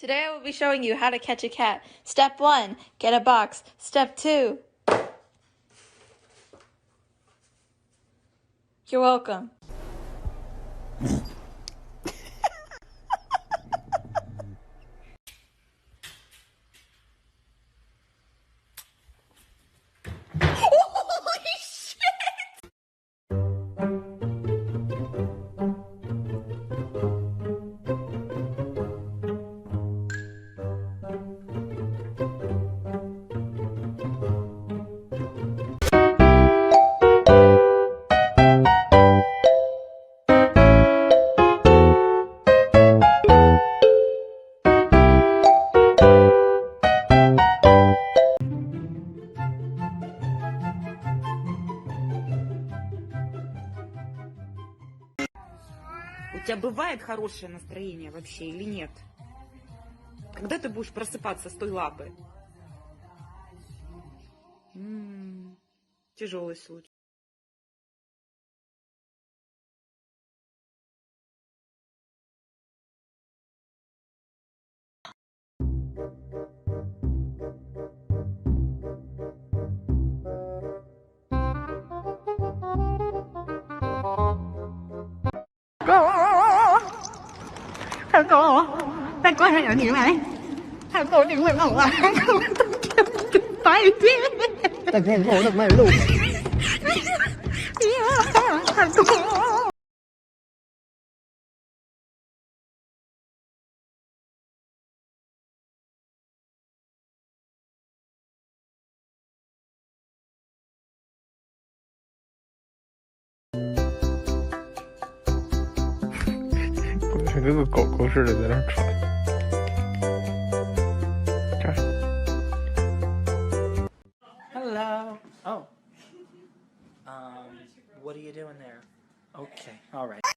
Today I will be showing you how to catch a cat. Step 1, get a box. Step 2, you're welcome. У тебя бывает хорошее настроение вообще или нет? Когда ты будешь просыпаться с той лапы? Тяжелый случай. Thằng cô hay ở gì mày? Thằng cô đừng mày bảo là thằng cô tay đi. Thằng cô đừng mày lù. Thằng cô.跟个狗狗似的在那儿喘。这儿。Hello. Oh. What are you doing there? Okay. All right.